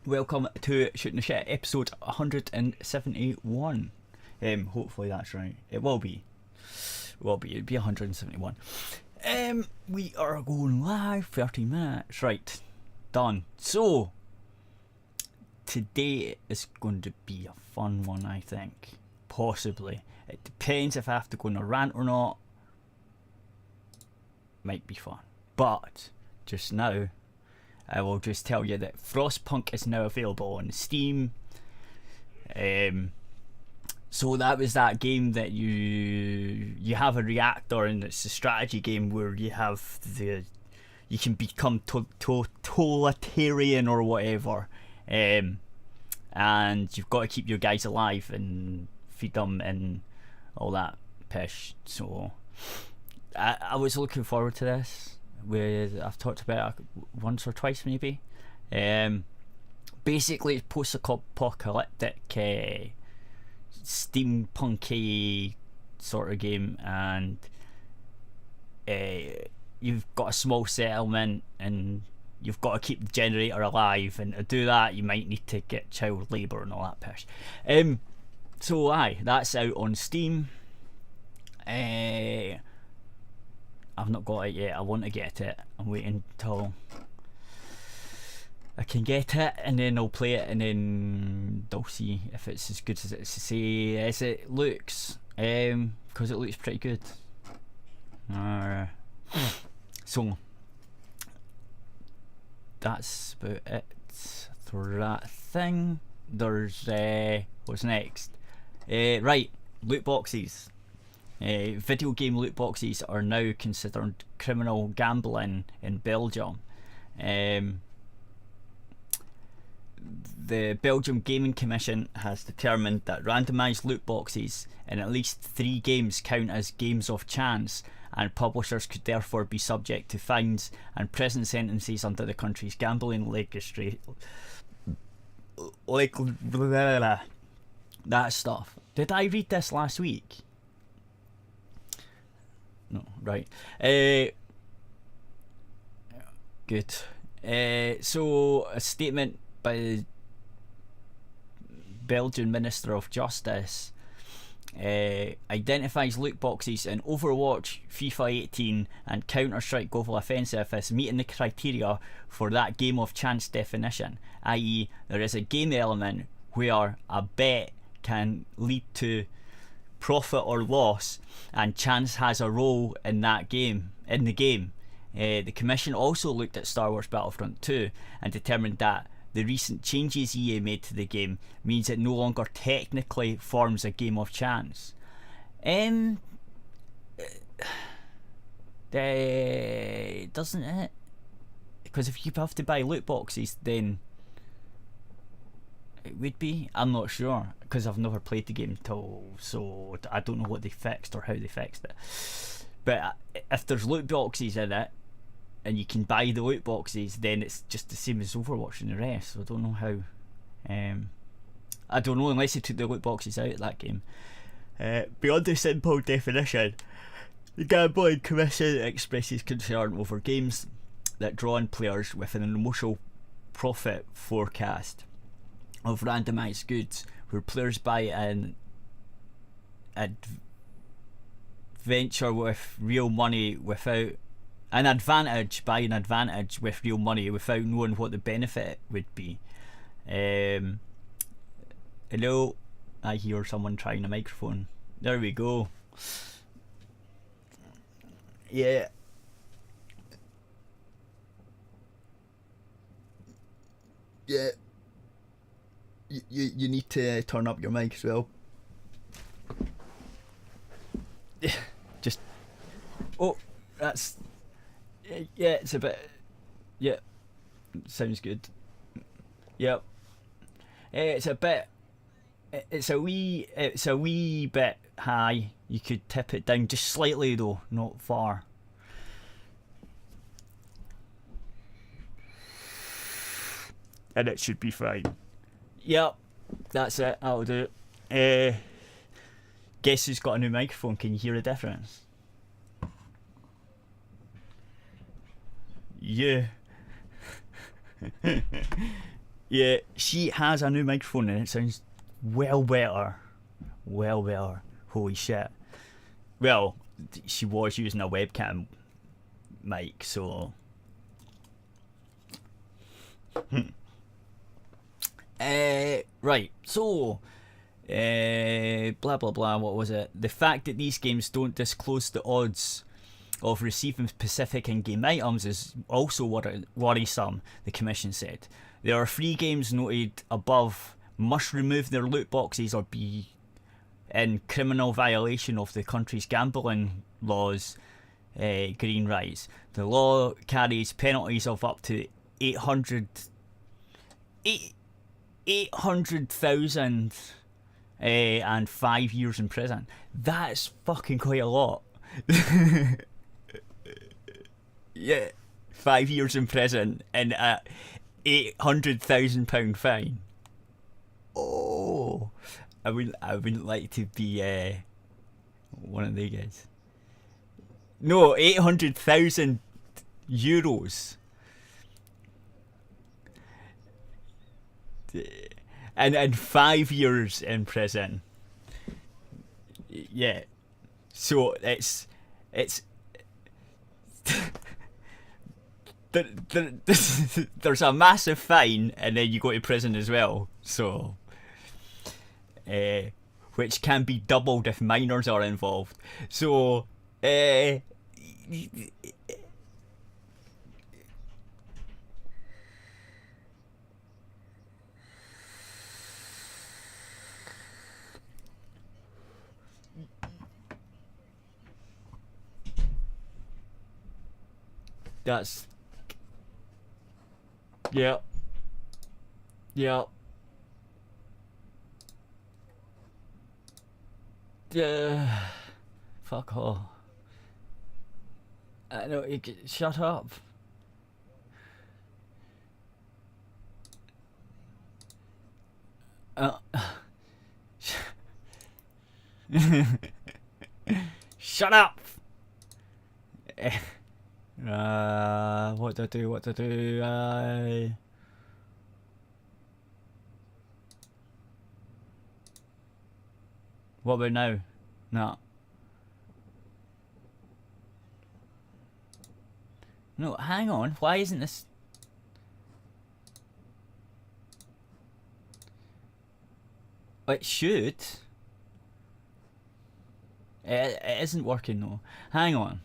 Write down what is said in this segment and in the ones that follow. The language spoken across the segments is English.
Welcome to Shooting the Shit, episode 171. Hopefully that's right. It will be. It'll be 171. We are going live, 30 minutes. Right, done. So, today is going to be a fun one, I think. Possibly. It depends if I have to go on a rant or not. Might be fun. But, just now, I will just tell you that Frostpunk is now available on Steam. So that was that game that you have a reactor, and it's a strategy game where you can become totalitarian or whatever, and you've got to keep your guys alive and feed them and all that pish. So I was looking forward to this. I've talked about it once or twice maybe. Basically it's post-apocalyptic steampunky sort of game, and you've got a small settlement and you've got to keep the generator alive, and to do that you might need to get child labour and all that pish. So that's out on Steam. I've not got it yet. I want to get it. I'm waiting until I can get it, and then I'll play it, and then I'll see if it's as good as it looks. Because it looks pretty good. So that's about it for that thing. There's what's next? Right, loot boxes. Video game loot boxes are now considered criminal gambling in Belgium. The Belgium Gaming Commission has determined that randomised loot boxes in at least 3 games count as games of chance, and publishers could therefore be subject to fines and prison sentences under the country's gambling legislation. That stuff. Did I read this last week? No, right. Good. So a statement by the Belgian Minister of Justice identifies loot boxes in Overwatch, FIFA 18 and Counter-Strike Global Offensive as meeting the criteria for that game of chance definition, i.e. there is a game element where a bet can lead to profit or loss, and chance has a role in that game. The Commission also looked at Star Wars Battlefront 2 and determined that the recent changes EA made to the game means it no longer technically forms a game of chance. Doesn't it? Because if you have to buy loot boxes, then it would be. I'm not sure, because I've never played the game so I don't know what they fixed or how they fixed it. But if there's loot boxes in it and you can buy the loot boxes, then it's just the same as Overwatch and the rest. So I don't know how. I don't know, unless they took the loot boxes out of that game. Beyond the simple definition, the Gambling Commission expresses concern over games that draw in players with an emotional profit forecast of randomised goods, where players buy an adventure with real money without an advantage with real money without knowing what the benefit would be. Hello, I hear someone trying a microphone. There we go. Yeah. Yeah. You need to turn up your mic as well. Just that's it's a bit, sounds good. Yep. It's a wee bit high. You could tip it down just slightly though, not far. And it should be fine. Yep, that's it. That'll do it. Guess who's got a new microphone? Can you hear a difference? Yeah. Yeah, she has a new microphone and it sounds well better. Well better. Holy shit. Well, she was using a webcam mic, so... right, so... blah blah blah, what was it? The fact that these games don't disclose the odds of receiving specific in-game items is also worrisome, the Commission said. There are 3 games noted above must remove their loot boxes or be in criminal violation of the country's gambling laws. Green writes, the law carries penalties of up to 800,000 and 5 years in prison. That's fucking quite a lot. Yeah, 5 years in prison and a £800,000 fine. Oh, I wouldn't like to be one of the guys. No, 800,000 euros. And 5 years in prison. Yeah. So it's there's a massive fine and then you go to prison as well. So which can be doubled if minors are involved. So that's yeah. Fuck off. No, shut up. Shut up. What to do? What about now? No. No, hang on. Why isn't this... It should. It isn't working though. Hang on.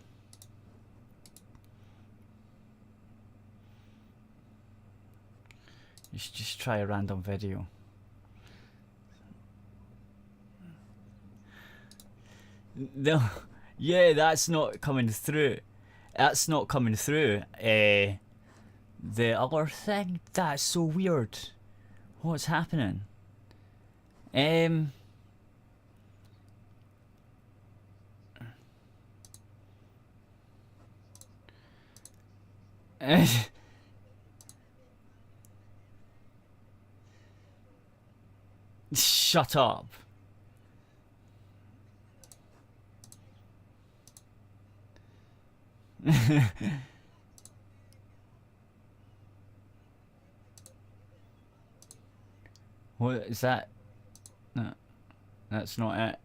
Just try a random video. No, yeah, that's not coming through. That's not coming through. The other thing, that's so weird. What's happening? Shut up. What is that? No, that's not it.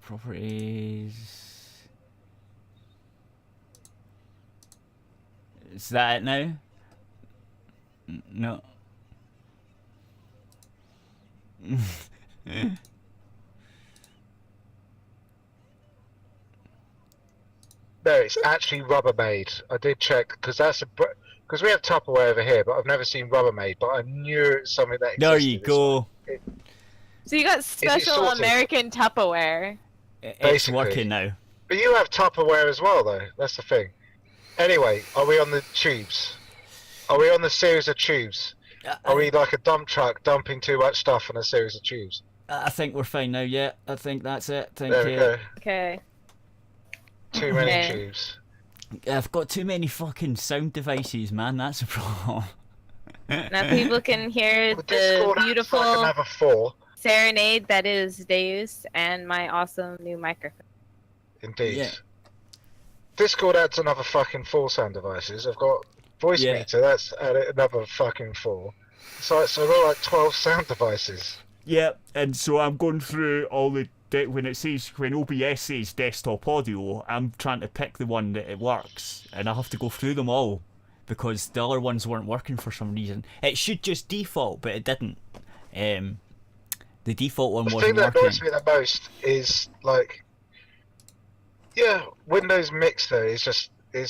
Properties. Is that it now? No. No, it's actually Rubbermaid. I did check because because we have Tupperware over here, but I've never seen Rubbermaid. But I knew it's something that existed. There you go. So you got special American Tupperware. It's working now. But you have Tupperware as well, though. That's the thing. Anyway, are we on the tubes? Are we on the series of tubes? Are we like a dump truck dumping too much stuff on a series of tubes? I think we're fine now, yeah. I think that's it. Thank There we you. go. Okay. Too many tubes. I've got too many fucking sound devices, man. That's a problem. Now people can hear Well, the Discord has beautiful like another 4. serenade that is Deus and my awesome new microphone. Indeed. Yeah. Discord adds another fucking 4 sound devices. I've got voice meter. That's added another fucking 4. So I've got like 12 sound devices. Yeah, and so I'm going through all the when OBS says desktop audio, I'm trying to pick the one that it works, and I have to go through them all because the other ones weren't working for some reason. It should just default, but it didn't. The default one The wasn't thing that working. annoys me the most is like, yeah, Windows Mixer is just the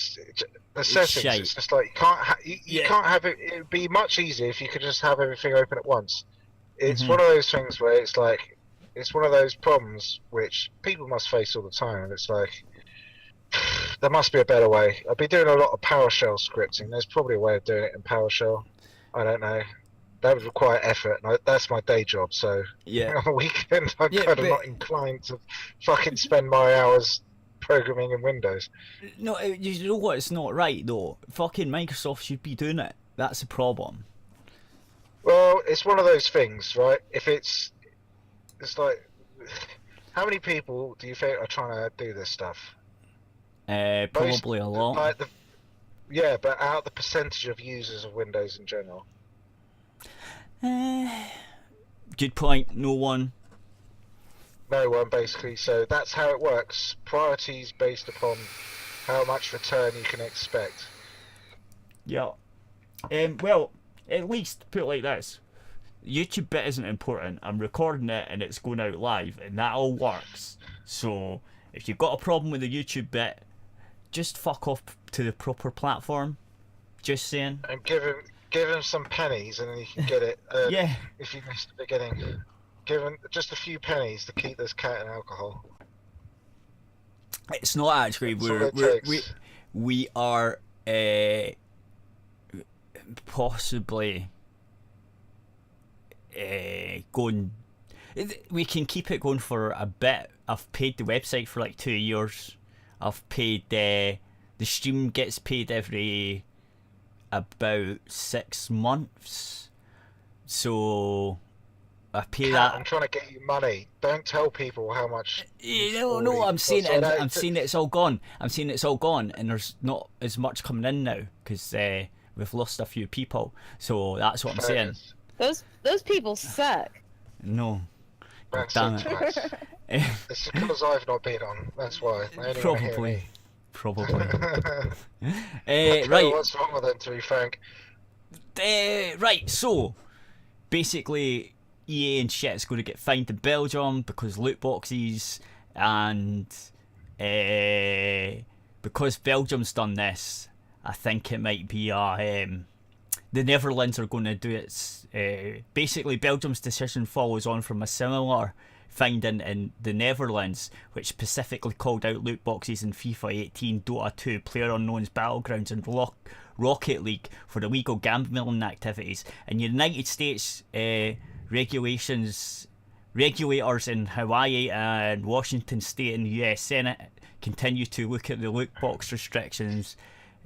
settings. shite. It's just like you can't you Yeah. can't have it. It'd be much easier if you could just have everything open at once. It's Mhm. one of those things where it's like it's one of those problems which people must face all the time, and it's like there must be a better way. I've been doing a lot of PowerShell scripting. There's probably a way of doing it in PowerShell. I don't know. That would require effort, and that's my day job. So Yeah. on a weekend, I'm Yeah, kind of but- not inclined to fucking spend my hours programming in Windows. No, you know what? It's not right though. Fucking Microsoft should be doing it. That's the problem. Well, it's one of those things, right? If it's like, how many people do you think are trying to do this stuff? Probably a lot. Like yeah, but out of the percentage of users of Windows in general. Good point. No one. No one, basically. So that's how it works. Priorities based upon how much return you can expect. Yeah. Well, at least put it like this. YouTube bit isn't important. I'm recording it and it's going out live, and that all works. So if you've got a problem with the YouTube bit, just fuck off to the proper platform. Just saying. And give him some pennies, and then you can get it. Yeah. If you missed the beginning, give him just a few pennies to keep this cat in alcohol. It's not actually. That's all it takes. We are possibly going. We can keep it going for a bit. I've paid the website for like 2 years. I've paid the stream gets paid every about 6 months. So I pay Cat, that. I'm trying to get you money. Don't tell people how much. No, I'm saying Sorry, I'm saying it's all gone. I'm saying it's all gone, and there's not as much coming in now because we've lost a few people. So that's what I'm saying. Those people suck. No, That's damn it. it. It's because I've not been on. That's why. They only wanna hear Probably. me. Right. What's wrong with them, to be frank? Right. So basically, EA and shit's going to get fined in Belgium because loot boxes, and because Belgium's done this, I think it might be the Netherlands are going to do its. Basically, Belgium's decision follows on from a similar finding in the Netherlands, which specifically called out loot boxes in FIFA 18, Dota 2, PlayerUnknown's Battlegrounds, and Rocket League for illegal gambling activities. In United States, regulators in Hawaii and Washington State and the US Senate continue to look at the loot box restrictions,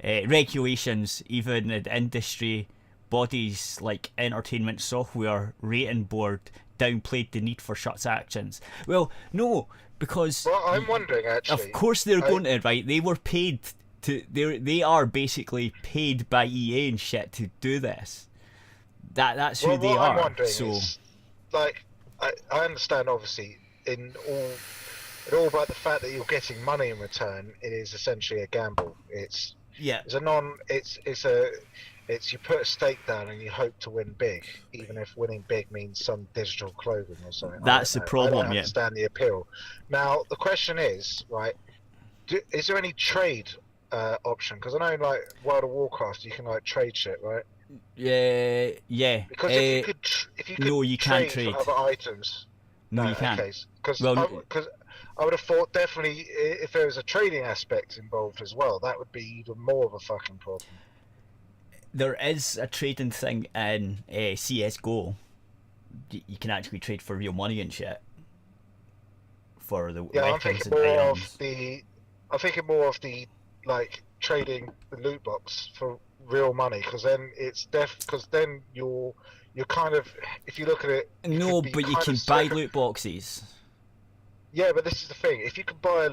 regulations, even in industry bodies like Entertainment Software Rating Board downplayed the need for such actions. Well, no, because Well, I'm wondering actually. of course they're going to, right? They were paid to. They are basically paid by EA and shit to do this. That's who Well, they what are. I'm wondering So is, like, I understand obviously in all but the fact that you're getting money in return. It is essentially a gamble. It's yeah, It's you put a stake down and you hope to win big, even if winning big means some digital clothing or something. That's the problem, I don't yeah. understand the appeal. Now the question is, right? Is there any trade option? Because I know in like World of Warcraft you can like trade shit, right? yeah. Because if you could no, you can't trade trade. for other items. No, you can't. Because Well, I would have thought definitely if there was a trading aspect involved as well, that would be even more of a fucking problem. There is a trading thing in CS:GO. You can actually trade for real money and shit. For the Yeah, I'm weapons thinking and more items. of the like trading the loot box for real money, because then it's because then you're kind of, if you look at it. No, could be but you kind can of buy circum- loot boxes. Yeah, but this is the thing. If you can buy a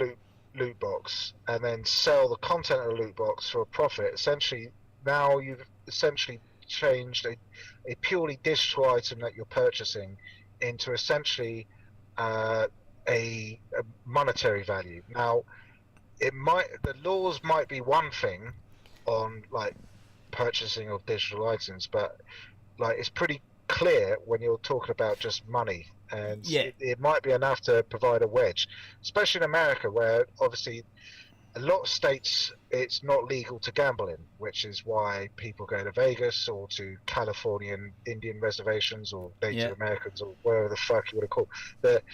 loot box and then sell the content of the loot box for a profit, essentially now you've essentially changed a purely digital item that you're purchasing into essentially a monetary value. Now, the laws might be one thing on like purchasing of digital items, but like it's pretty clear when you're talking about just money, and it might be enough to provide a wedge, especially in America, where obviously a lot of states it's not legal to gamble in, which is why people go to Vegas or to Californian Indian reservations or Native Americans or wherever the fuck you want to call it.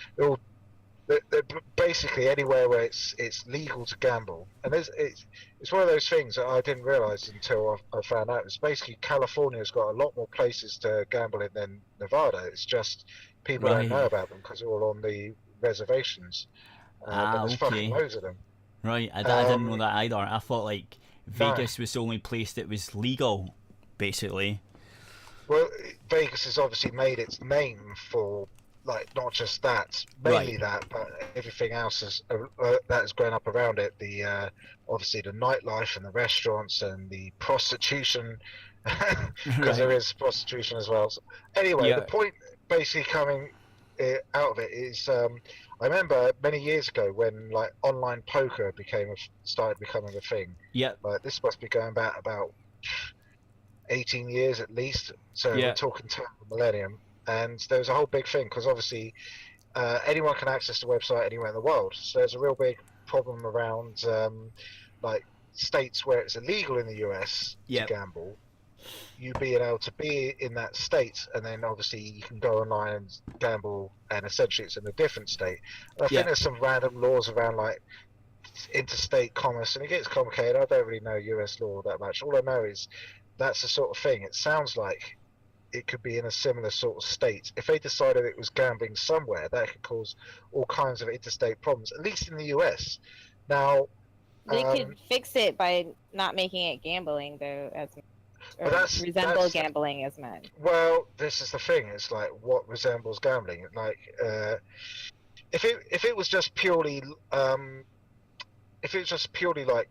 They're basically anywhere where it's legal to gamble, and it's one of those things that I didn't realize until I found out. It's basically California's got a lot more places to gamble in than Nevada. It's just people don't know about them because they're all on the reservations. But there's fucking loads of them. Right, I didn't know that either. I thought like Vegas was the only place that was legal, basically. Well, Vegas has obviously made its name for like not just that, mainly that, but everything else that has grown up around it. The obviously the nightlife and the restaurants and the prostitution, because there is prostitution as well. So, anyway, the point basically coming out of it is, I remember many years ago when like online poker started becoming a thing. Yeah. Like this must be going back about 18 years at least. So we're talking turn of the millennium. And there was a whole big thing because obviously anyone can access the website anywhere in the world. So there's a real big problem around like states where it's illegal in the US to gamble. You being able to be in that state, and then obviously you can go online and gamble, and essentially it's in a different state. And I think there's some random laws around like interstate commerce, and it gets complicated. I don't really know US law that much. All I know is that's the sort of thing. It sounds like it could be in a similar sort of state. If they decided it was gambling somewhere, that could cause all kinds of interstate problems, at least in the US. Now, they could fix it by not making it gambling, though, resemble gambling as much. Well, this is the thing. It's like what resembles gambling. Like, if it was just purely, like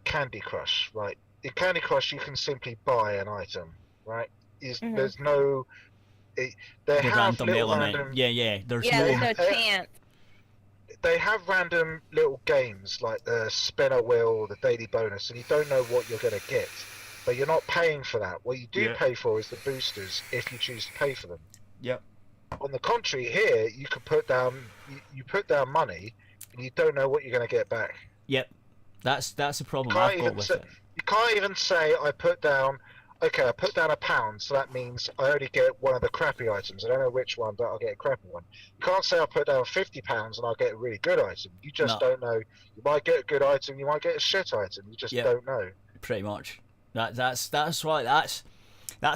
Candy Crush, right? In Candy Crush, you can simply buy an item, right? There's no random element. There's no chance. They have random little games like the spinner wheel, the daily bonus, and you don't know what you're going to get, but you're not paying for that. What you do pay for is the boosters if you choose to pay for them. Yep. On the contrary, here you can put down money, and you don't know what you're going to get back. Yep. That's a problem I've got with it. You can't even say I put down £1, so that means I only get one of the crappy items. I don't know which one, but I'll get a crappy one. You can't say I put down £50 and I'll get a really good item. You just don't know. You might get a good item, you might get a shit item. You just don't know. Pretty much. That's why that's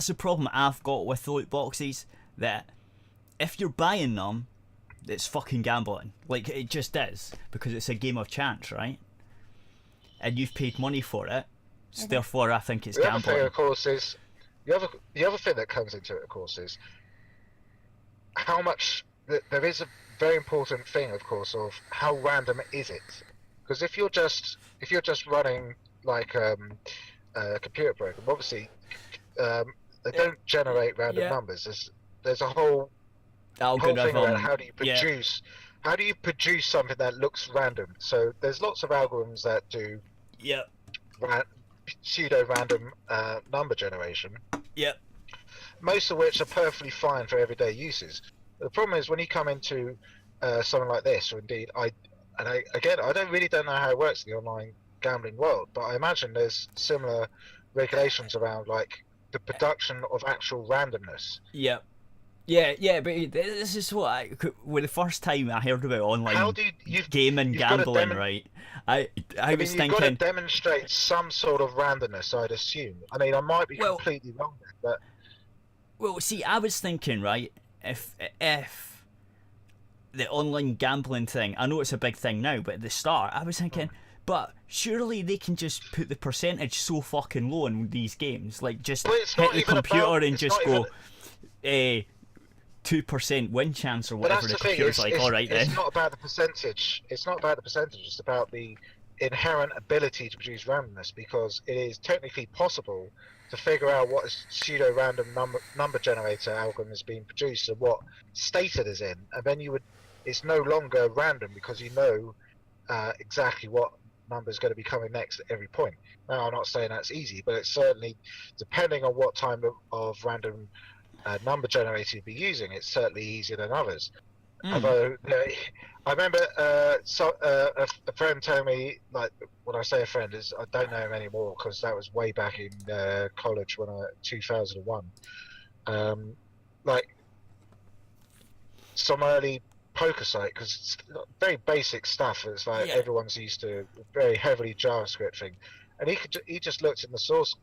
the problem I've got with loot boxes. That if you're buying them, it's fucking gambling. Like it just is, because it's a game of chance, right? And you've paid money for it. So therefore, I think it's gambling. The other thing, of course, is the other thing that comes into it, of course, is how much. There is a very important thing, of course, of how random is it? Because if you're just running like a computer program, obviously they don't generate random numbers. There's a whole thing about how do you produce something that looks random. So there's lots of algorithms that do pseudo-random number generation. Yep. Most of which are perfectly fine for everyday uses. The problem is when you come into something like this, or indeed, I don't know how it works in the online gambling world, but I imagine there's similar regulations around like the production of actual randomness. Yep. Yeah, but this is what when the first time I heard about online gaming gambling, right? I was thinking you've got to demonstrate some sort of randomness, I'd assume. I mean, I might be completely wrong there, but well, see, I was thinking, right, if the online gambling thing, I know it's a big thing now, but at the start, I was thinking, but surely they can just put the percentage so fucking low in these games, like just hit the computer and just go, 2% win chance or whatever. The computer's like, all right then. It's not about the percentage. It's It's about the inherent ability to produce randomness, because it is technically possible to figure out what a pseudo-random number generator algorithm is being produced and what state it is in, and then it's no longer random because you know exactly what number is going to be coming next at every point. Now, I'm not saying that's easy, but it's certainly, depending on what type of random number generator you'd be using, it's certainly easier than others. Although I remember a friend telling me, like, when I say a friend, is I don't know him anymore because that was way back in college when 2001. Like some early poker site, because it's very basic stuff. It's like everyone's used to very heavily JavaScript thing, and he just looked in the source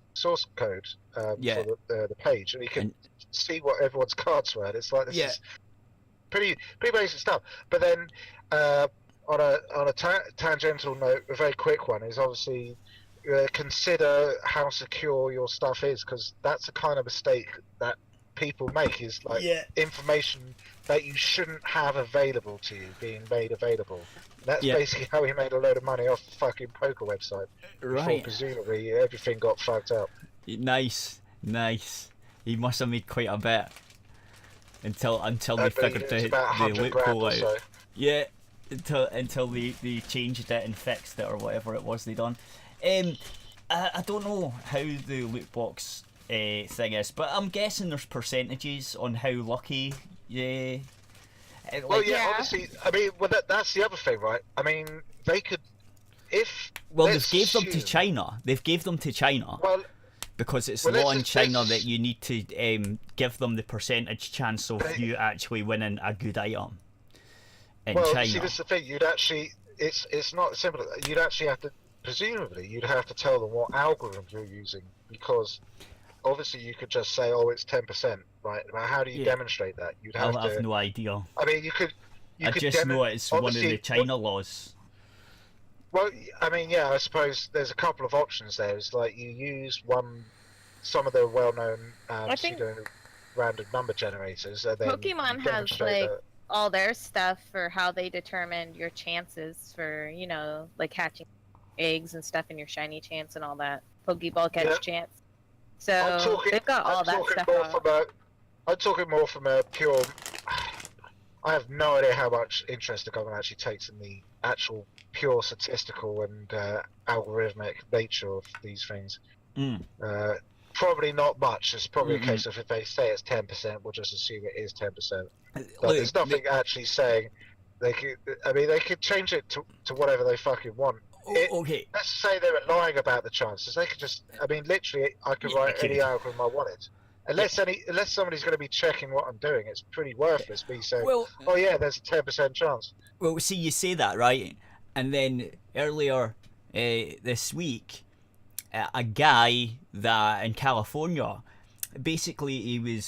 code for the page, and he could see what everyone's cards were. And it's like this is pretty basic stuff. But then on a tangential note, a very quick one is obviously consider how secure your stuff is, because that's the kind of mistake that people make, is like information that you shouldn't have available to you being made available. That's basically how he made a load of money off the fucking poker website. Before presumably everything got fucked up. Nice. He must have made quite a bit until they figured the loophole out. So. Yeah, until they changed it and fixed it or whatever it was they done. I don't know how the loot box thing is, but I'm guessing there's percentages on how lucky. Obviously. I mean, that's the other thing, right? I mean, they could, if they've gave them to China. They've gave them to China. Well, because it's law in China that you need to give them the percentage chance of you actually winning a good item in China. See, that's the thing. You'd actually, it's not simple. You'd actually have to, presumably, you'd have to tell them what algorithm you're using, because obviously you could just say, oh, it's 10%, right? But how do you demonstrate that? You'd have I have no idea. I mean, you could just know it's one of the China laws. Well, I mean, I suppose there's a couple of options there. It's like you use some of the well-known pseudo-random number generators. And then Pokemon has like all their stuff for how they determine your chances for, like hatching eggs and stuff in your shiny chance and all that. Pokeball catch chance. So they've got all that stuff. I'm talking more from a pure. I have no idea how much interest the government actually takes in the actual pure statistical and algorithmic nature of these things. Probably not much. It's probably a case of if they say it's 10%, we'll just assume it is 10%. But there's nothing actually saying they could. I mean, they could change it to whatever they fucking want. Okay. Let's say they were lying about the chances. They could just. I mean, literally, I could write any algorithm I wanted. Unless somebody's going to be checking what I'm doing, it's pretty worthless. Me saying, oh yeah, there's a 10% chance. Well, see, you say that, right? And then earlier this week, a guy that in California, basically he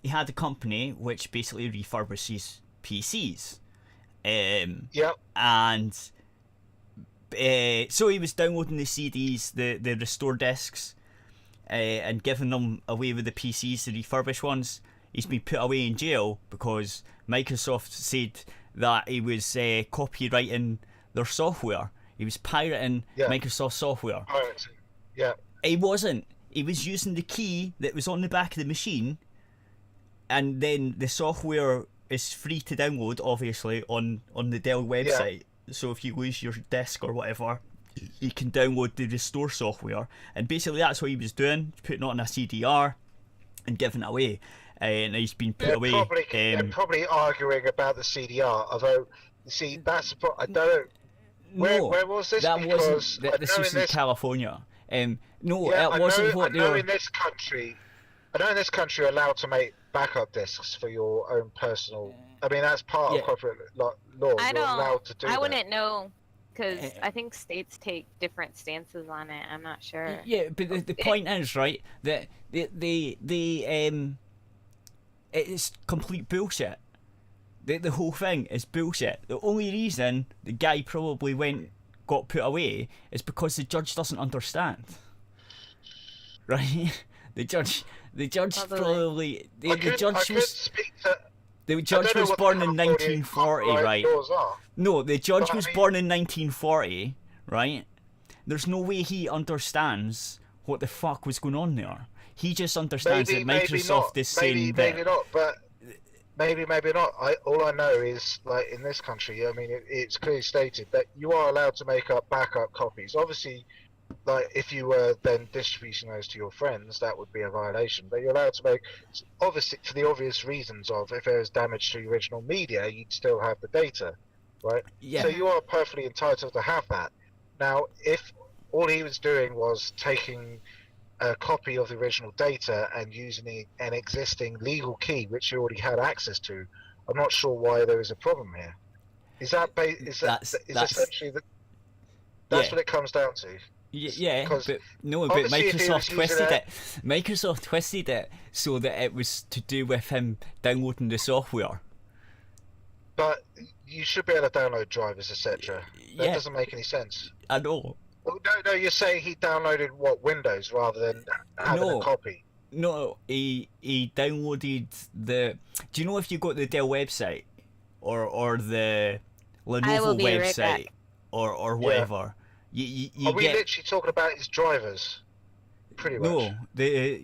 had a company which basically refurbishes PCs. And so he was downloading the CDs, the restore discs, and giving them away with the PCs, the refurbished ones. He's been put away in jail because Microsoft said that he was copywriting their software. He was pirating Microsoft software. He wasn't. He was using the key that was on the back of the machine, and then the software is free to download, obviously, on the Dell website. So if you lose your disk or whatever, you can download the restore software. And basically that's what he was doing, putting it on a CDR and giving it away. And he's been put away. Probably arguing about the CDR, although, you see, that's I don't know. Where was this? This was in California. It wasn't what they were. I know in this country you're allowed to make backup discs for your own personal. I mean, that's part of corporate law. You're allowed to do that. I wouldn't know, because I think states take different stances on it. I'm not sure. Yeah, but the point is, right, that it's complete bullshit. The whole thing is bullshit. The only reason the guy probably got put away is because the judge doesn't understand. Right? The judge probably the judge was born in 1940, right? No, the judge was born in 1940, right? There's no way he understands what the fuck was going on there. He just understands Maybe, that Microsoft is saying maybe that. not, but maybe not. All I know is, like, in this country, I mean, it's clearly stated that you are allowed to make up backup copies. Obviously, like, if you were then distributing those to your friends, that would be a violation. But you're allowed to make, obviously, for the obvious reasons of if there is damage to the original media, you'd still have the data, right? Yeah. So you are perfectly entitled to have that. Now, if all he was doing was taking a copy of the original data and using an existing legal key, which you already had access to, I'm not sure why there is a problem here. Is that That's essentially that's what it comes down to? Yeah, but obviously if he was Microsoft using twisted it. Microsoft twisted it so that it was to do with him downloading the software. But you should be able to download drivers, etc. That doesn't make any sense. I know. Well, no, you're saying he downloaded Windows rather than having a copy. No, he downloaded the. Do you know if you go to the Dell website or the Lenovo website or whatever? You Are we get, literally talking about his drivers? Pretty much. No,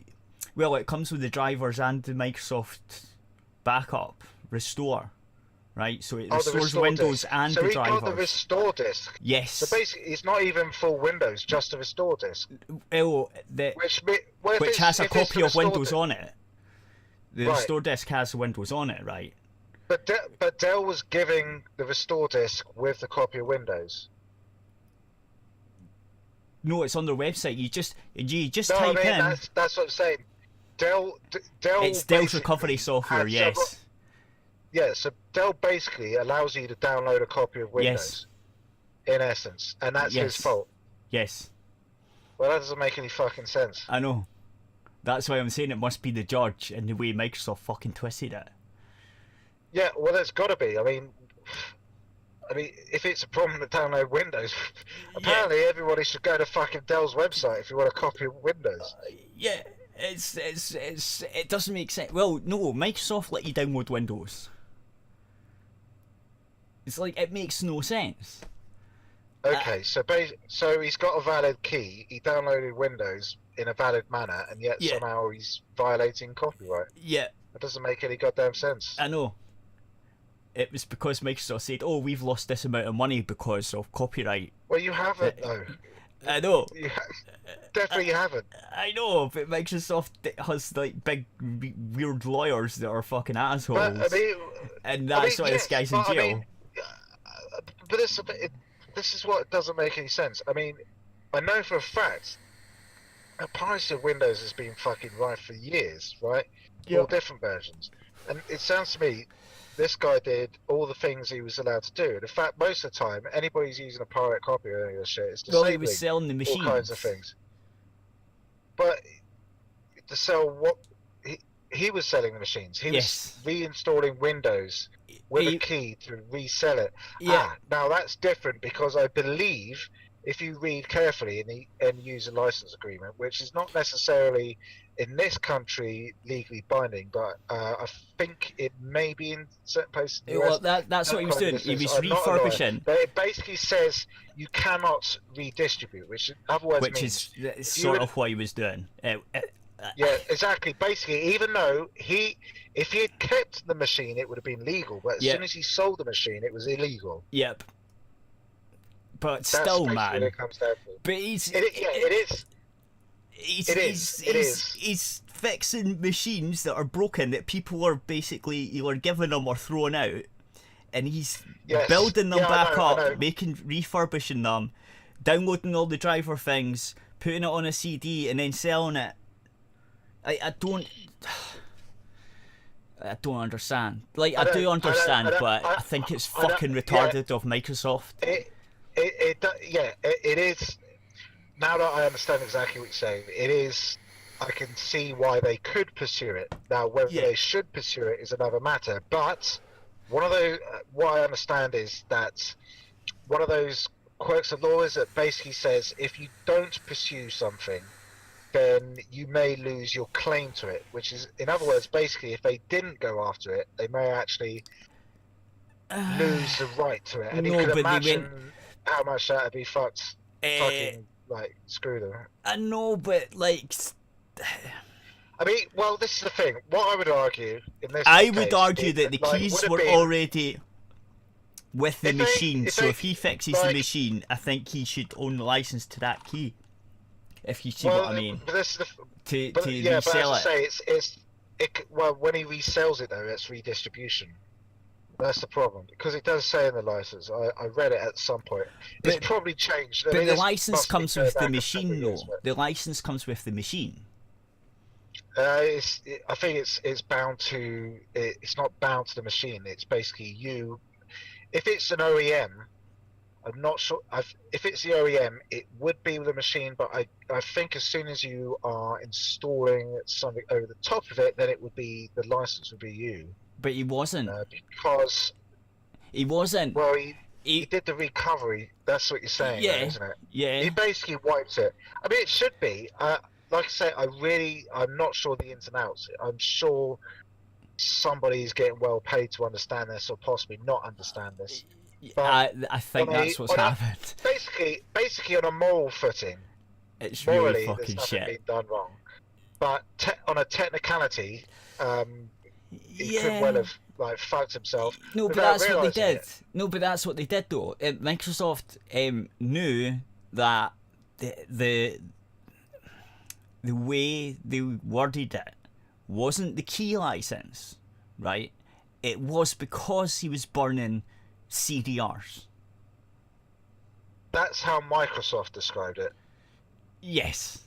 well, it comes with the drivers and the Microsoft backup restore, right? So it restores Windows disk. and so the he drivers. got the restore disk. Yes. So basically, it's not even full Windows, just a restore disk. Well, which has a copy of Windows on it. The restore disk has Windows on it, right? But Dell was giving the restore disk with the copy of Windows. No, it's on their website. You just No, type in. That's what I'm saying. Dell. It's Dell's recovery software. Yes. Yeah, so Dell basically allows you to download a copy of Windows. Yes. In essence, and that's his fault. Yes. Well, that doesn't make any fucking sense. I know. That's why I'm saying it must be the judge and the way Microsoft fucking twisted it. Yeah, well, there's got to be. I mean, if it's a problem to download Windows, apparently everybody should go to fucking Dell's website if you want a copy of Windows. Yeah, it doesn't make sense. Well, no, Microsoft let you download Windows. It's like, it makes no sense. Okay, so he's got a valid key. He downloaded Windows in a valid manner, and yet somehow he's violating copyright. Yeah. That doesn't make any goddamn sense. I know. It was because Microsoft said, "Oh, we've lost this amount of money because of copyright." Well, you haven't, though. I know. Definitely you haven't. I know, but Microsoft has like big weird lawyers that are fucking assholes, and that's why this guy's in jail. But this is what doesn't make any sense. I mean, I know for a fact a piracy of Windows has been fucking rife for years, right? Yep. All different versions, and it sounds to me this guy did all the things he was allowed to do. And in fact, most of the time, anybody who's using a pirate copy or any of this shit is disabling he was selling the machines. all kinds of things. But to sell what he was selling the machines. He was reinstalling Windows with a key to resell it. Yeah. Now that's different because I believe if you read carefully and use a license agreement, which is not necessarily in this country legally binding, but I think it may be in certain places. Well, that's what he was doing. He was refurbishing. But it basically says you cannot redistribute, which in other words means is sort of what he was doing. Yeah, exactly. Basically, even though if he had kept the machine, it would have been legal. But as soon as he sold the machine, it was illegal. Yep. But still, man. It comes down to. But it is. He's fixing machines that are broken that people are basically either giving him or throwing out, and he's building them back up, refurbishing them, downloading all the driver things, putting it on a CD, and then selling it. I don't understand. Like, I do understand, but I think it's fucking retarded of Microsoft. It is. Now that I understand exactly what you're saying, it is. I can see why they could pursue it. Now, whether they should pursue it is another matter. But one of those, what I understand is that one of those quirks of law is that basically says if you don't pursue something, then you may lose your claim to it. Which is, in other words, basically, if they didn't go after it, they may actually lose the right to it. And you can imagine how much that would be fucked. Fucking like screw them. I know, but like, I mean, well, this is the thing. What I would argue in this I case, would argue that the like, keys would were have been- already with the If they- machine. if So they- if he fixes the like- machine, I think he should own the license to that key. If you see well, what I mean, But this is the, to yeah, but resell as I it. say, well, when he resells it though, it's redistribution. That's the problem, because it does say in the license. I read it at some point. It's But- probably changed. I But mean, the this license must be comes going with the back a machine, couple of years, though. but- The license comes with the machine. I think it's bound to. It's not bound to the machine. It's basically you. If it's an OEM, I'm not sure. If it's the OEM, it would be with the machine. But I think as soon as you are installing something over the top of it, then it would be the license would be you. But he wasn't. Because He wasn't. well, he He, did the recovery. That's what you're saying, Yeah. though, isn't it? yeah. He basically wiped it. I mean, it should be. Like I say, I'm not sure the ins and outs. I'm sure somebody's getting well paid to understand this, or possibly not understand this. But I think on a- that's what's on a- happened. Basically, on a moral footing, It's morally, really there's fucking nothing shit. being done wrong. But on a technicality, he could well have like fucked himself. No, but without that's what they realising did. it. No, but that's what they did though. Microsoft knew that the way they worded it wasn't the key license, right? It was because he was burning CDRs. That's how Microsoft described it. Yes.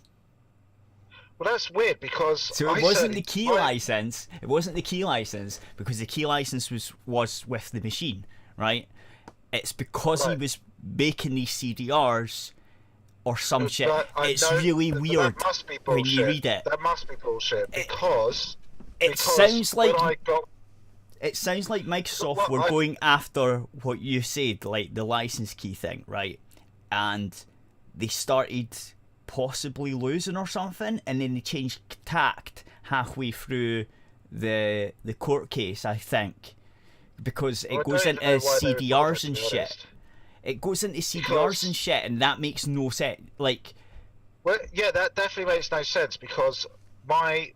Well, that's weird because So it wasn't the key license. It wasn't the key license because the key license was with the machine, right? It's because he Right. was making these CDRs or some shit. I It's know really that weird must be when bullshit. you read it. That must be bullshit because It sounds like when I got Microsoft Well, were I- going after what you said, like the license key thing, right? And they started possibly losing or something, and then they changed tact halfway through the court case, I think, because it I goes don't into even know why they would bother, CDRs to and be shit. honest. It goes into CDRs Because- and shit, and that makes no sense. Like, Well, yeah, that definitely makes no sense because my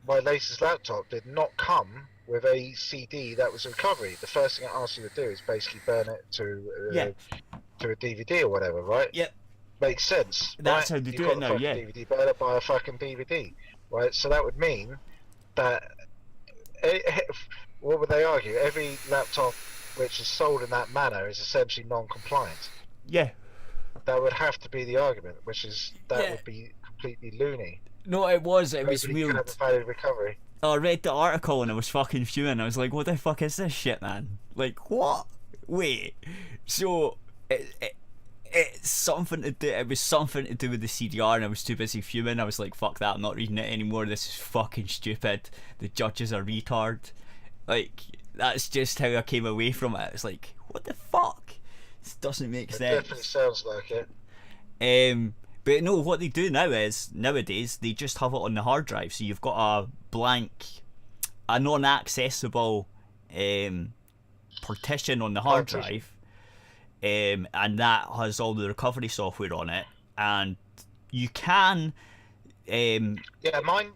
latest laptop did not come with a CD that was a recovery. The first thing it asks you to do is basically burn it to a DVD or whatever, right? Yep. Makes sense. That's right? how they You've do got it the now, fucking yeah. DVD, burn it by a fucking DVD, right? So that would mean that what would they argue? Every laptop which is sold in that manner is essentially non-compliant. yeah. That would have to be the argument, which is that Yeah. would be completely loony. No, it was Nobody weird. could have a valid recovery. I read the article and I was fucking fuming. I was like, what the fuck is this shit, man? Like, what? Wait. So, it's something to do, it was something to do with the CDR, and I was too busy fuming. I was like, fuck that, I'm not reading it anymore. This is fucking stupid. The judges are retard. Like, that's just how I came away from it. It's like, what the fuck? This doesn't make It sense. definitely sounds like it. But no, what they do now is, nowadays, they just have it on the hard drive. So you've got a blank, a non-accessible partition on the hard Partition. drive, and that has all the recovery software on it. And you can, Yeah, mine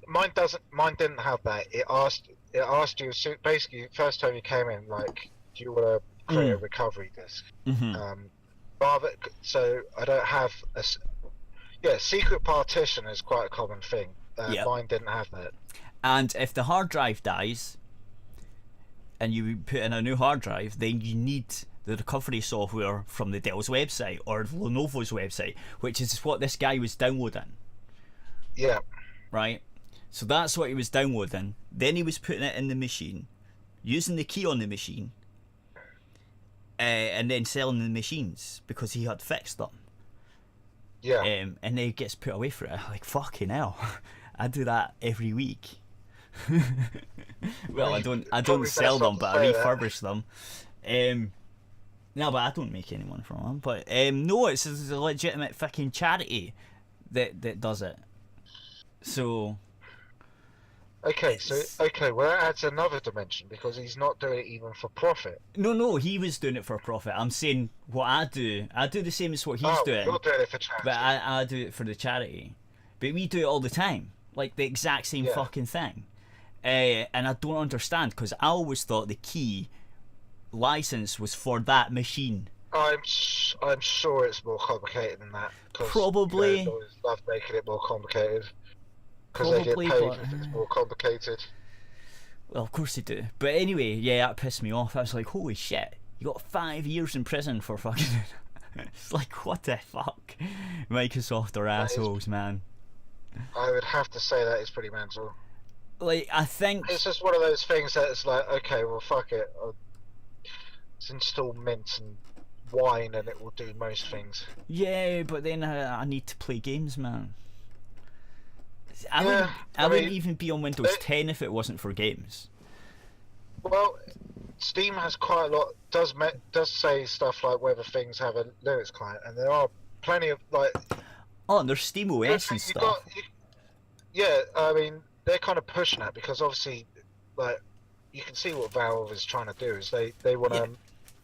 didn't have that. It asked you, so basically first time you came in, like, do you want to create a recovery disk? Rather, so I don't have secret partition is quite a common thing. Yeah. Mine didn't have that. and if the hard drive dies, and you put in a new hard drive, then you need the recovery software from the Dell's website or Lenovo's website, which is what this guy was downloading. Yeah. Right? So that's what he was downloading. Then he was putting it in the machine, using the key on the machine, and then selling the machines because he had fixed them. Yeah. And then he gets put away for it. Like, fucking hell. I do that every week. Well, I don't Probably sell best not them, to but I say that. refurbish them. No, but I don't make any money from them. But no, it's a legitimate fucking charity that does it. So Okay, well that adds another dimension because he's not doing it even for profit. No, he was doing it for profit. I'm saying what I do the same as what he's doing. You're doing it for charity. But I do it for the charity. But we do it all the time, like the exact same fucking thing. And I don't understand because I always thought the key license was for that machine. I'm sure it's more complicated than that. Probably. Lawyers love making it more complicated. Because they get paid if it's more complicated. Well, of course they do. But anyway, yeah, that pissed me off. I was like, holy shit, you got 5 years in prison for fucking... It's like, what the fuck? Microsoft are assholes, man. I would have to say that is pretty mental. Like, I think... It's just one of those things that it's like, okay, well, fuck it. Let's install mint and wine and it will do most things. Yeah, but then I need to play games, man. I wouldn't even be on Windows 10 if it wasn't for games. Well, Steam has quite a lot. Does say stuff like whether things have a Linux client, and there are plenty of like. Oh, and there's Steam OS and stuff. Yeah, I mean they're kind of pushing that because obviously, like, you can see what Valve is trying to do is they want to.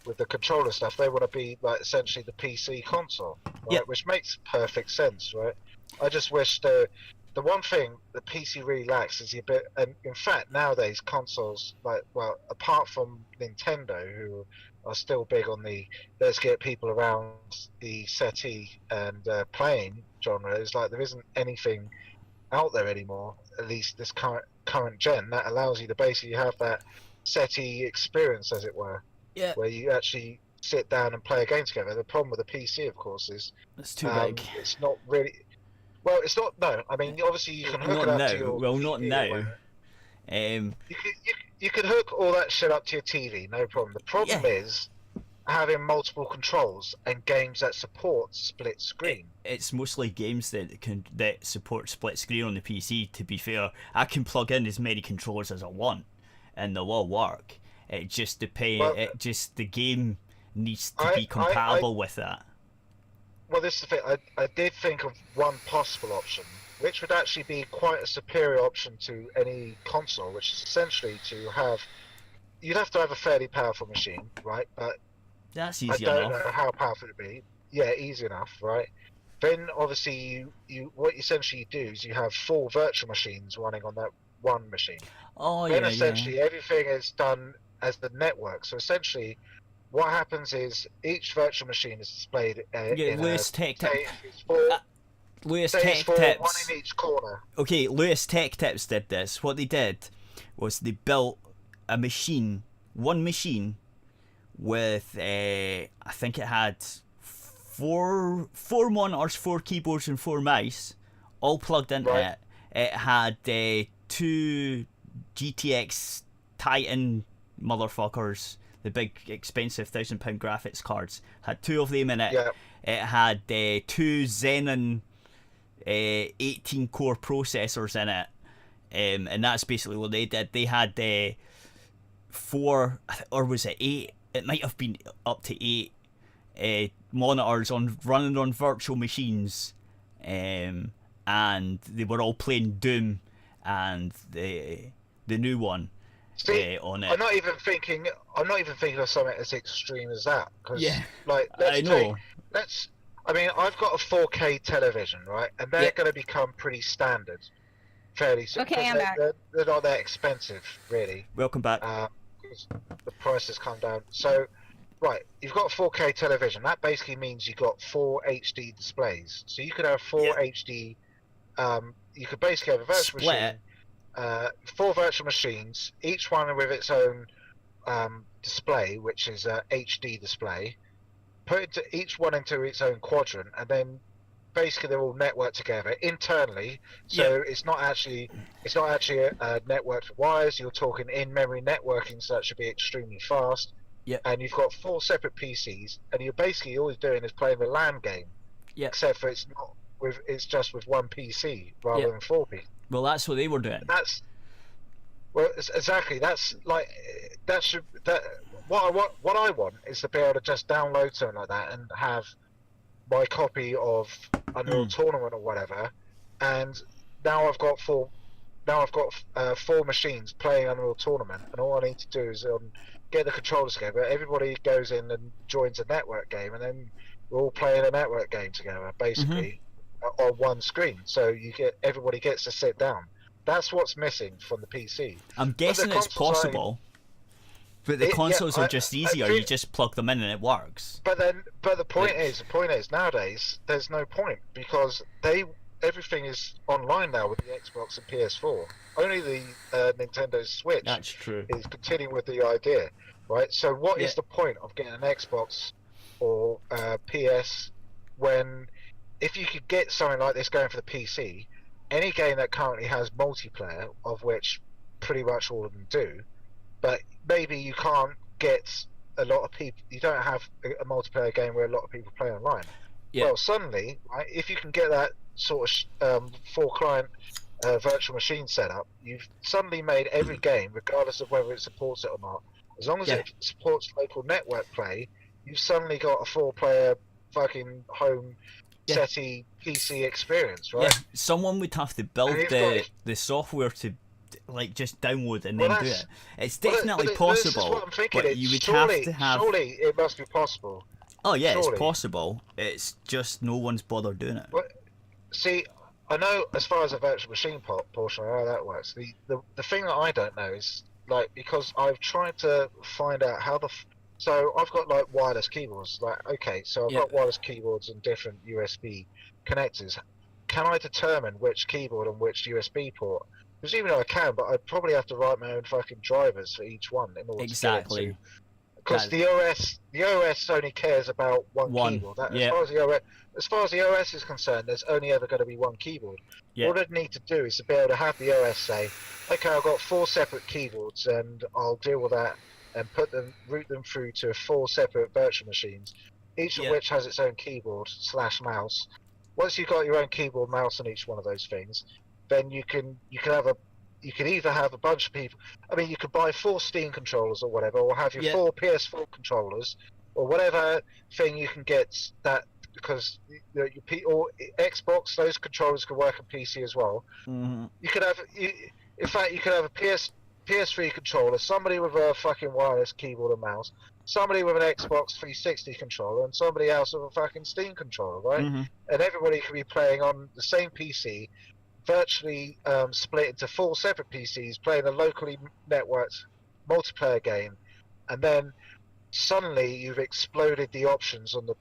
With the controller stuff, they want to be like essentially the PC console, right? Which makes perfect sense, right? I just wish the one thing the PC really lacks is a bit, and in fact nowadays consoles apart from Nintendo, who are still big on the let's get people around the settee and playing genre, is like there isn't anything out there anymore, at least this current gen, that allows you to basically have that settee experience, as it were, where you actually sit down and play a game together. The problem with the PC, of course, is it's too big. It's not really. Well, it's not. No, I mean, obviously you can hook it up to your. Well, not now. You can hook all that shit up to your TV, no problem. The problem is having multiple controls and games that support split screen. It's mostly games that support split screen on the PC. To be fair, I can plug in as many controllers as I want, and they'll all work. It just depends. Well, the game needs to be compatible with that. Well, this is the thing. I did think of one possible option, which would actually be quite a superior option to any console, which is essentially to have. You'd have to have a fairly powerful machine, right? But that's easy enough. I don't know how powerful it would be. Yeah, easy enough, right? Then obviously you what essentially you do is you have 4 virtual machines running on that one machine. Oh then essentially everything is done as the network. So essentially, what happens is each virtual machine is displayed in Lewis Tech Tips. Lewis Tech Tips. One in each corner. Okay, Lewis Tech Tips did this. What they did was they built a machine, one machine, with I think it had four monitors, 4 keyboards, and 4 mice, all plugged into it. It had 2 GTX Titan motherfuckers, the big expensive £1,000 graphics cards. Had 2 of them in it. It had 2 Xenon 18 core processors in it, and that's basically what they did. They had 4, or was it 8? It might have been up to 8 monitors running on virtual machines, and they were all playing Doom and the new one. See, on it. I'm not even thinking of something as extreme as that. Cause, like, I know. I mean, I've got a 4K television, right, and they're going to become pretty standard, fairly soon. Okay, I'm back. They're not that expensive, really. Welcome back. Because the prices come down. So, right, you've got a 4K television. That basically means you've got 4 HD displays. So you could have 4 HD. You could basically have a virtual machine. 4 virtual machines, each one with its own display, which is a HD display. Put each one into its own quadrant, and then basically they're all networked together internally. So it's not actually a networked wires. You're talking in-memory networking, so that should be extremely fast. And you've got 4 separate PCs, and you're basically all you're doing is playing the LAN game. Except for it's just with 1 PC rather than 4 PC. Well, that's what they were doing. Exactly. That's like what I want is to be able to just download something like that and have my copy of Unreal Tournament or whatever, and now I've got 4 now I've got 4 machines playing Unreal Tournament, and all I need to do is get the controllers together. Everybody goes in and joins a network game, and then we're all playing a network game together, basically, on one screen. So everybody gets to sit down. That's what's missing from the PC. I'm guessing it's possible, but the consoles are just easier. You just plug them in and it works. But the point is nowadays there's no point, because everything is online now with the Xbox and PS4. Only the Nintendo Switch is continuing with the idea, right? So what is the point of getting an Xbox or PS when, if you could get something like this going for the PC, any game that currently has multiplayer, of which pretty much all of them do, but maybe you can't get a lot of people, you don't have a multiplayer game where a lot of people play online. Well, suddenly, right, if you can get that sort of 4-client virtual machine setup, you've suddenly made every game, regardless of whether it supports it or not, as long as it supports local network play, you've suddenly got a 4-player fucking home SETI PC experience, right? Yeah, someone would have to build the software to just download and then do it. It's definitely possible, but you would have to have... Surely it must be possible. Oh yeah, it's possible. It's just no one's bothered doing it. Well, see, I know as far as the virtual machine portion, I know how that works. The thing that I don't know is, because I've tried to find out how so I've got wireless keyboards. So I've got wireless keyboards and different USB connectors. Can I determine which keyboard and which USB port? Because even though I can, but I'd probably have to write my own fucking drivers for each one in order to get into. Because the OS only cares about one keyboard. As far as the OS is concerned, there's only ever going to be one keyboard. All I'd need to do is to be able to have the OS say, okay, I've got 4 separate keyboards, and I'll deal with that and route them through to 4 separate virtual machines, each of which has its own keyboard / mouse. Once you've got your own keyboard, mouse on each one of those things, then you can either have a bunch of people. I mean, you could buy 4 Steam controllers or whatever, or have your 4 PS4 controllers, or whatever thing you can get that, because or Xbox, those controllers can work on PC as well. Mm-hmm. You could have, in fact, you could have a PS3 controller, somebody with a fucking wireless keyboard and mouse, somebody with an Xbox 360 controller, and somebody else with a fucking Steam controller, right? Mm-hmm. And everybody could be playing on the same PC, virtually split into 4 separate PCs, playing a locally networked multiplayer game, and then suddenly you've exploded the options on the...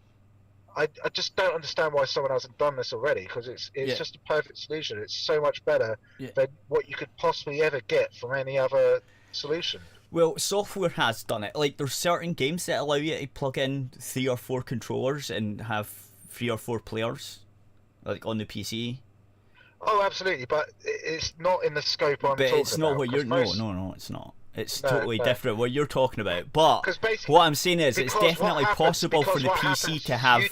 I just don't understand why someone hasn't done this already, because it's just a perfect solution. It's so much better than what you could possibly ever get from any other solution. Well, software has done it. There's certain games that allow you to plug in 3 or 4 controllers and have 3 or 4 players, on the PC. Oh, absolutely, but it's not in the scope I'm talking about. But it's not what you're... No, it's not. It's totally different what you're talking about. But what I'm saying is it's definitely possible for the PC to have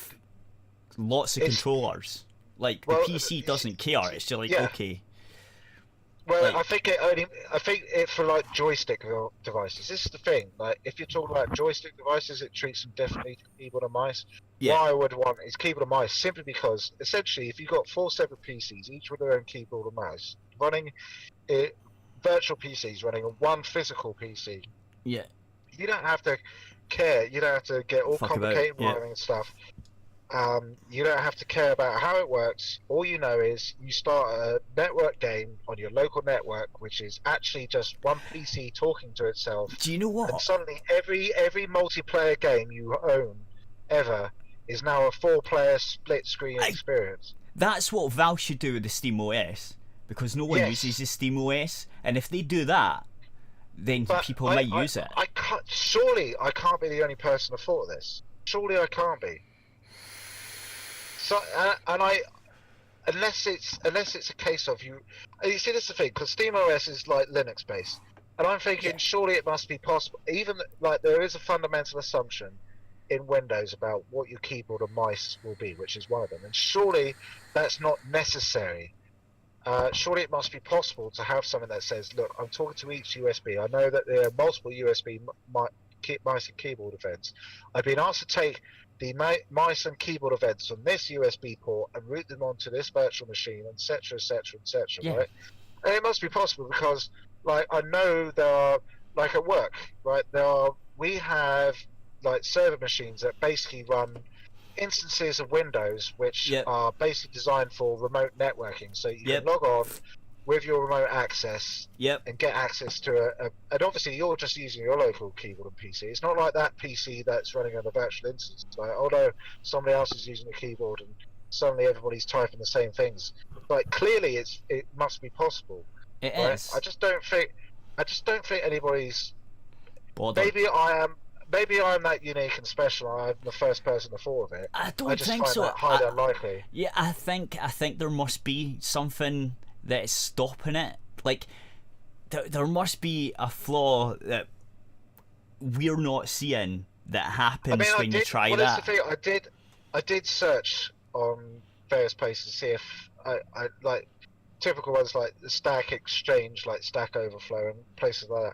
lots of controllers. The PC doesn't care. It's just okay. Well, I think it for joystick devices. This is the thing. If you're talking about joystick devices, it treats them differently to keyboard and mice. What I would want is keyboard and mice, simply because essentially, if you've got 4 separate PCs, each with their own keyboard and mouse, running virtual PCs running on one physical PC, you don't have to care. You don't have to get all complicated wiring and stuff. You don't have to care about how it works. All you know is you start a network game on your local network, which is actually just one PC talking to itself. Do you know what? And suddenly every multiplayer game you own ever is now a 4-player split screen experience. That's what Valve should do with the Steam OS, because no one uses the Steam OS, and if they do that, then people might use it. Surely I can't be the only person to thought of this. Surely I can't be. So, unless it's a case of you see, this is the thing, because SteamOS is Linux based, and I'm thinking surely it must be possible. Even there is a fundamental assumption in Windows about what your keyboard and mice will be, which is one of them, and surely that's not necessary. Surely it must be possible to have something that says, look, I'm talking to each USB. I know that there are multiple USB mice and keyboard events. I've been asked to take the mice and keyboard events on this USB port and route them onto this virtual machine, etc., etc., etc. Right? And it must be possible because, like, I know there are, like at work, right? We have like server machines that basically run instances of Windows which Yep. are basically designed for remote networking. So you Yep. can log on with your remote access Yep. and get access to and obviously you're just using your local keyboard and PC. It's not like that PC that's running on a virtual instance. Like, although somebody else is using a keyboard and suddenly everybody's typing the same things. Like, clearly it must be possible. It Right? is. I just don't think anybody's. Bothered. Maybe I'm that unique and special. I'm the first person to thought of it. I don't I just think find so. that highly unlikely. Yeah, I think there must be something that is stopping it. Like, there must be a flaw that we're not seeing that happens when you try well, that. That's the thing. I did search on various places to see if I like typical ones like the Stack Exchange, like Stack Overflow, and places like that.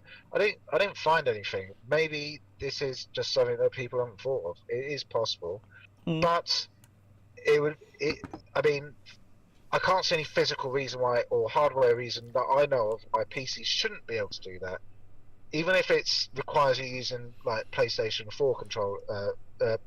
I didn't find anything. Maybe this is just something that people haven't thought of. It is possible, but I mean, I can't see any physical reason why or hardware reason that I know of why PCs shouldn't be able to do that. Even if it requires you using like PlayStation 4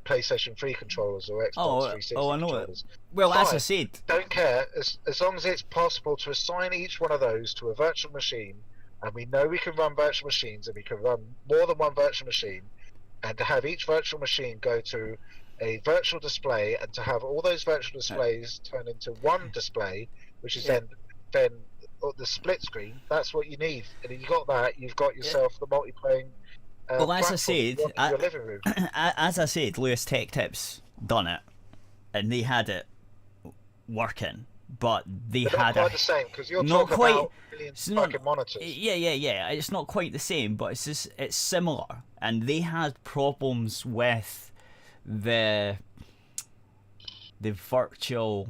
PlayStation 3 controllers or Xbox 360 I know controllers. it. Well, Fine. as I said, Don't care as long as it's possible to assign each one of those to a virtual machine, and we know we can run virtual machines, and we can run more than one virtual machine, and to have each virtual machine go to a virtual display, and to have all those virtual displays turn into one display, which is then the split screen. That's what you need, and if you got that, you've got yourself the multi-playing. well, as I said, in your living room. as I said, Lewis Tech Tips done it, and they had it working, but they But had not quite the same because you're not talking quite. about millions of fucking monitors. Yeah. It's not quite the same, but it's similar, and they had problems with the virtual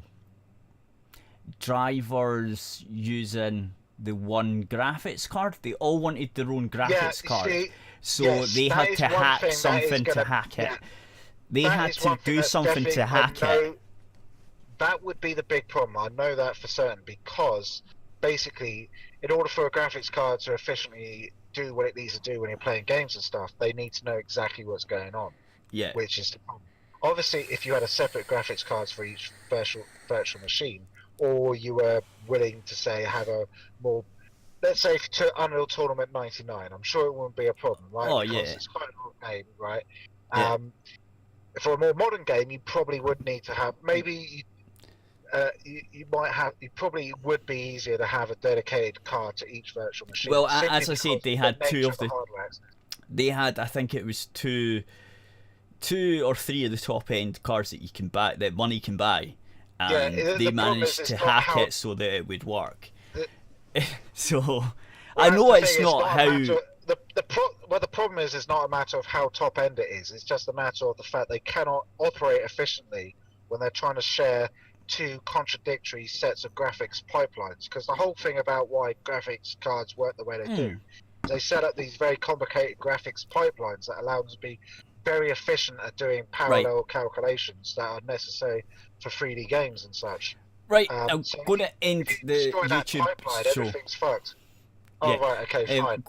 drivers using the one graphics card. They all wanted their own graphics card, so they had to hack something to hack it. They had to do something to hack it. That would be the big problem. I know that for certain, because basically, in order for a graphics card to efficiently do what it needs to do when you're playing games and stuff, they need to know exactly what's going on. Yeah. Which is the problem. Obviously, if you had a separate graphics cards for each virtual machine, or you were willing to say have a more, let's say if you took Unreal Tournament 99, I'm sure it wouldn't be a problem, right? Oh, because yeah. it's quite an old game, right? Yeah. For a more modern game, you probably would need to have maybe. You probably would be easier to have a dedicated card to each virtual machine. Well, as I said, they had two of the. hardware. They had, I think it was two or three of the top end cards that you can buy, that money can buy, and they managed to hack it so that it would work. So, I know it's not how. The problem is, it's not a matter of how top end it is. It's just a matter of the fact they cannot operate efficiently when they're trying to share two contradictory sets of graphics pipelines. Because the whole thing about why graphics cards work the way they do, they set up these very complicated graphics pipelines that allow them to be very efficient at doing parallel calculations that are necessary for 3D games and such. Right, I'm going to end the YouTube show. Everything's fucked. Oh, yeah. Right, okay, fine.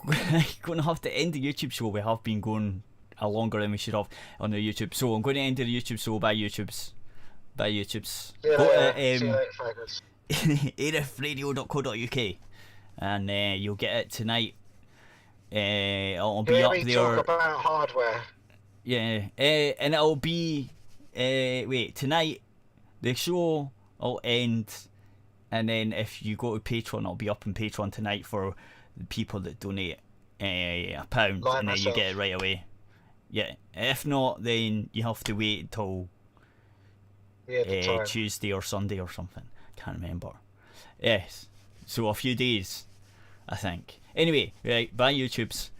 Going to have to end the YouTube show. We have been going longer than we should have on the YouTube. So I'm going to end the YouTube show by YouTube's. Go to aerithradio.co.uk and you'll get it tonight. It'll be up there. Talk about hardware. Yeah, and it'll be tonight. The show will end, and then if you go to Patreon, it'll be up on Patreon tonight for the people that donate £1, like and then you get it right away. Yeah, if not, then you have to wait until Tuesday or Sunday or something. Can't remember. Yes, so a few days, I think. Anyway, right, bye YouTubes.